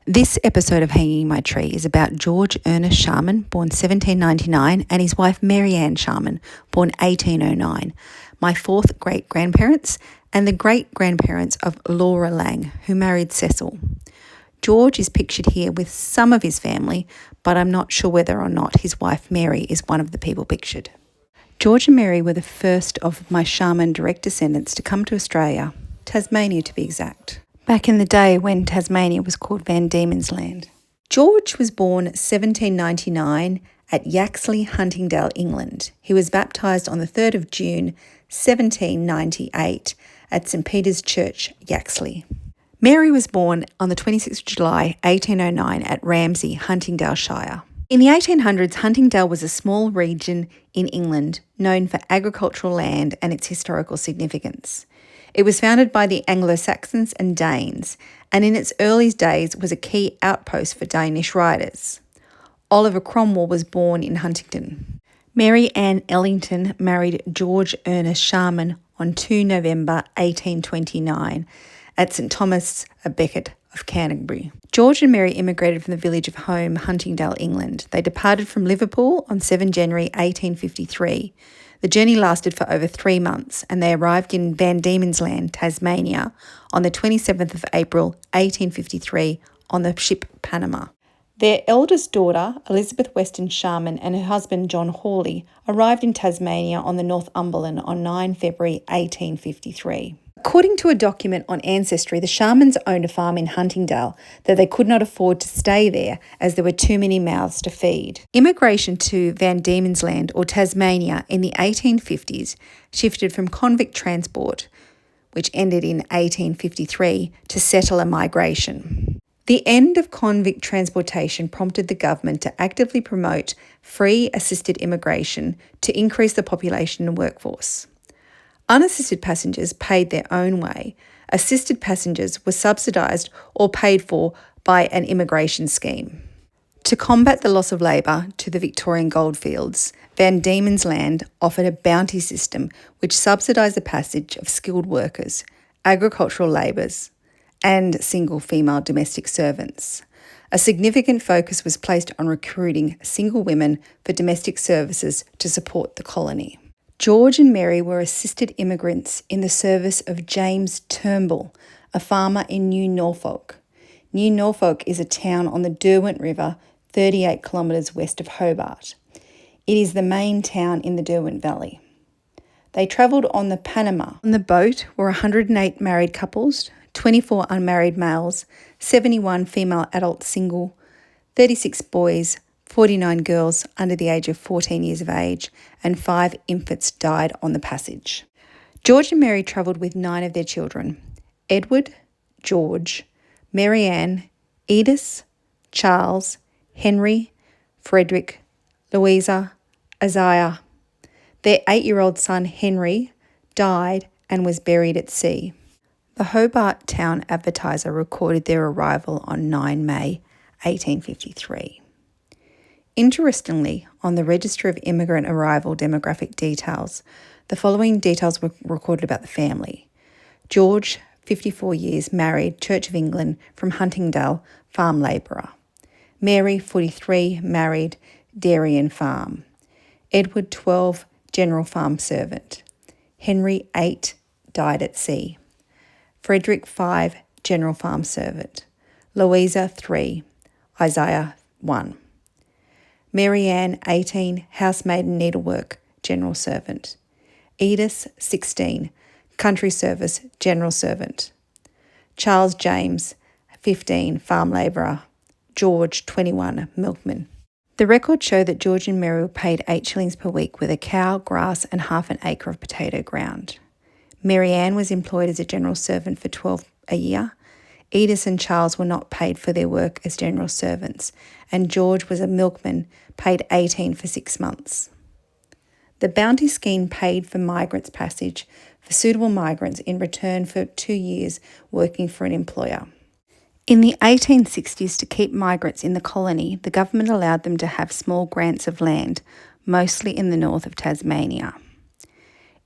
This episode of Hanging My Tree is about George Ernest Sharman, born 1799, and his wife Mary Ann Sharman, born 1809, my fourth great-grandparents and the great-grandparents of Laura Lang, who married Cecil. George is pictured here with some of his family, but I'm not sure whether or not his wife Mary is one of the people pictured. George and Mary were the first of my Sharman direct descendants to come to Australia, Tasmania to be exact, back in the day when Tasmania was called Demans Land. George was born 1799 at Yaxley, Huntingdonshire, England. He was baptised on the 3rd of June 1798 at St Peter's Church, Yaxley. Mary was born on the 26th of July 1809 at Ramsey, Huntingdonshire. In the 1800s, Huntingdonshire was a small region in England known for agricultural land and its historical significance. It was founded by the Anglo-Saxons and Danes, and in its early days was a key outpost for Danish riders. Oliver Cromwell was born in Huntingdon. Mary Ann Ellington married George Ernest Sharman on 2 November 1829 at St Thomas a Becket of Canterbury. George and Mary immigrated from the village of Home, Huntingdonshire, England. They departed from Liverpool on 7 January 1853. The journey lasted for over 3 months and they arrived in Van Diemen's Land, Tasmania on the 27th of April 1853 on the ship Panama. Their eldest daughter, Elizabeth Weston Sharman, and her husband John Hawley arrived in Tasmania on the Northumberland on 9 February 1853. According to a document on Ancestry, the Sharmans owned a farm in Huntingdale, though they could not afford to stay there as there were too many mouths to feed. Immigration to Van Diemen's Land or Tasmania in the 1850s shifted from convict transport, which ended in 1853, to settler migration. The end of convict transportation prompted the government to actively promote free assisted immigration to increase the population and workforce. Unassisted passengers paid their own way. Assisted passengers were subsidised or paid for by an immigration scheme. To combat the loss of labour to the Victorian goldfields, Van Diemen's Land offered a bounty system which subsidised the passage of skilled workers, agricultural labourers, and single female domestic servants. A significant focus was placed on recruiting single women for domestic services to support the colony. George and Mary were assisted immigrants in the service of James Turnbull, a farmer in New Norfolk. New Norfolk is a town on the Derwent River, 38 kilometres west of Hobart. It is the main town in the Derwent Valley. They travelled on the Panama. On the boat were 108 married couples, 24 unmarried males, 71 female adult single, 36 boys, 49 girls under the age of 14 years of age, and 5 infants died on the passage. George and Mary travelled with 9 of their children: Edward, George, Mary Ann, Edith, Charles, Henry, Frederick, Louisa, Isaiah. Their 8-year-old son Henry died and was buried at sea. The Hobart Town Advertiser recorded their arrival on 9 May 1853. Interestingly, on the Register of Immigrant Arrival Demographic Details, the following details were recorded about the family. George, 54 years, married, Church of England, from Huntingdale, farm labourer. Mary, 43, married, dairy and farm. Edward, 12, general farm servant. Henry, 8, died at sea. Frederick, 5, general farm servant. Louisa, 3, Isaiah, 1. Mary Ann, 18, housemaid and needlework, general servant. Edith, 16, country service, general servant. Charles James, 15, farm labourer. George, 21, milkman. The records show that George and Mary were paid 8 shillings per week with a cow, grass and half an acre of potato ground. Mary Ann was employed as a general servant for 12 a year. Edith and Charles were not paid for their work as general servants, and George was a milkman, paid 18 for 6 months. The bounty scheme paid for migrants' passage for suitable migrants in return for 2 years working for an employer. In the 1860s, to keep migrants in the colony, the government allowed them to have small grants of land, mostly in the north of Tasmania.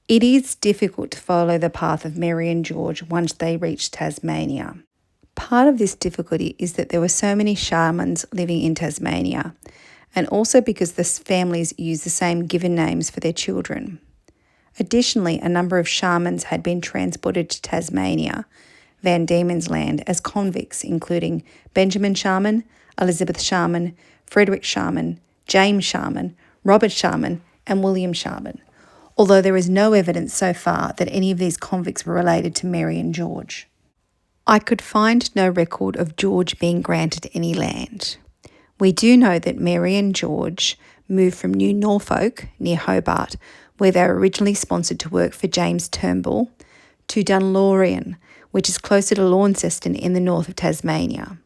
It is difficult to follow the path of Mary and George once they reached Tasmania. Part of this difficulty is that there were so many Sharmans living in Tasmania, and also because the families used the same given names for their children. Additionally, a number of Sharmans had been transported to Tasmania, Van Demans Land, as convicts, including Benjamin Sharman, Elizabeth Sharman, Frederick Sharman, James Sharman, Robert Sharman, and William Sharman, although there is no evidence so far that any of these convicts were related to Mary and George. I could find no record of George being granted any land. We do know that Mary and George moved from New Norfolk, near Hobart, where they were originally sponsored to work for James Turnbull, to Dunlorian, which is closer to Launceston in the north of Tasmania.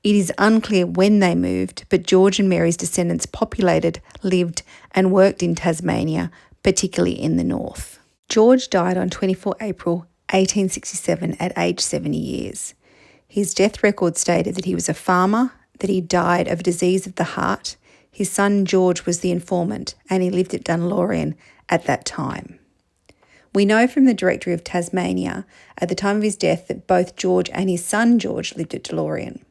It is unclear when they moved, but George and Mary's descendants populated, lived and worked in Tasmania, particularly in the north. George died on 24 April 1867 at age 70 years. His death record stated that he was a farmer, that he died of a disease of the heart. His son George was the informant, and he lived at Dunlorian at that time. We know from the Directory of Tasmania at the time of his death that both George and his son George lived at Dunlorian.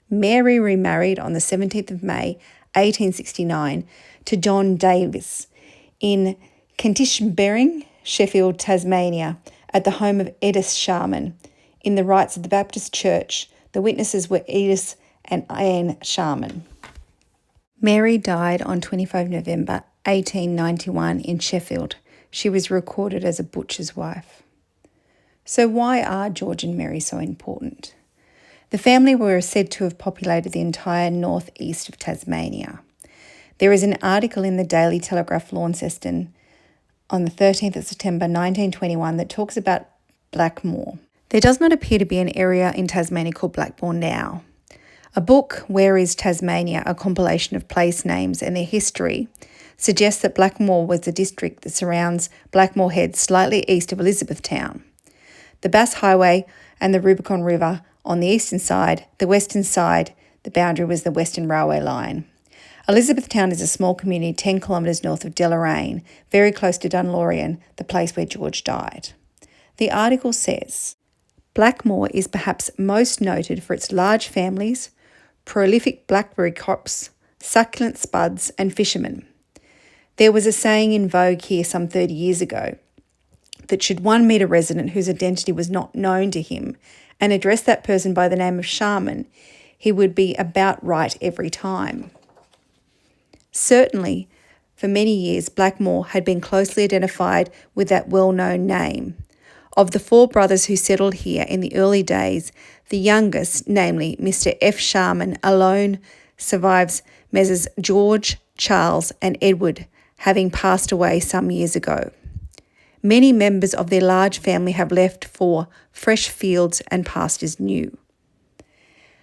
Mary remarried on the 17th of May 1869 to John Davis in Kentishbering, Sheffield, Tasmania, at the home of Ernest Sharman, in the rites of the Baptist Church. The witnesses were Edith and Anne Sharman. Mary died on 25 November 1891 in Sheffield. She was recorded as a butcher's wife. So why are George and Mary so important? The family were said to have populated the entire northeast of Tasmania. There is an article in the Daily Telegraph Launceston on the 13th of September 1921 that talks about Blackmore. There does not appear to be an area in Tasmania called Blackmore now. A book, Where is Tasmania? A compilation of place names and their history, suggests that Blackmore was the district that surrounds Blackmore Head slightly east of Elizabethtown. The Bass Highway and the Rubicon River on the eastern side, the western side, the boundary was the Western Railway line. Elizabethtown is a small community 10 kilometres north of Deloraine, very close to Dunlorian, the place where George died. The article says, Blackmore is perhaps most noted for its large families, prolific blackberry crops, succulent spuds and fishermen. There was a saying in vogue here some 30 years ago that should one meet a resident whose identity was not known to him and address that person by the name of Sharman, he would be about right every time. Certainly, for many years, Blackmore had been closely identified with that well-known name. Of the 4 brothers who settled here in the early days, the youngest, namely Mr. F. Sharman, alone survives Messrs. George, Charles and Edward, having passed away some years ago. Many members of their large family have left for fresh fields and pastures new.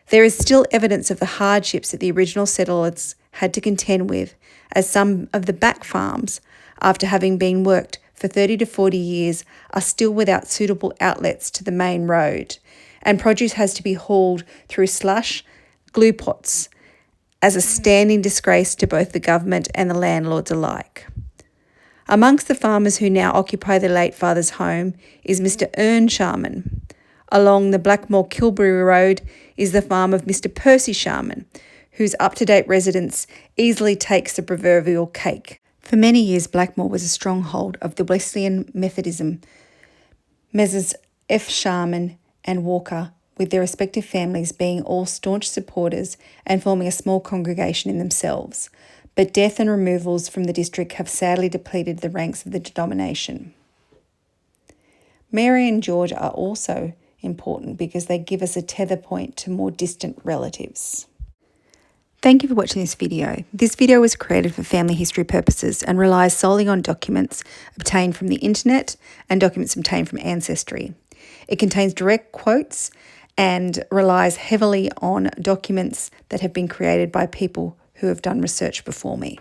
There is still evidence of the hardships that the original settlers had to contend with, as some of the back farms, after having been worked for 30 to 40 years, are still without suitable outlets to the main road, and produce has to be hauled through slush, glue pots, as a standing disgrace to both the government and the landlords alike. Amongst the farmers who now occupy their late father's home is Mr. Sharman. Along the Blackmore-Kilbury Road is the farm of Mr. Percy Sharman, whose up-to-date residence easily takes the proverbial cake. For many years, Blackmore was a stronghold of the Wesleyan Methodism. Messrs. F. Sharman and Walker, with their respective families, being all staunch supporters and forming a small congregation in themselves. But death and removals from the district have sadly depleted the ranks of the denomination. Mary and George are also important because they give us a tether point to more distant relatives. Thank you for watching this video. This video was created for family history purposes and relies solely on documents obtained from the internet and documents obtained from Ancestry. It contains direct quotes and relies heavily on documents that have been created by people who have done research before me.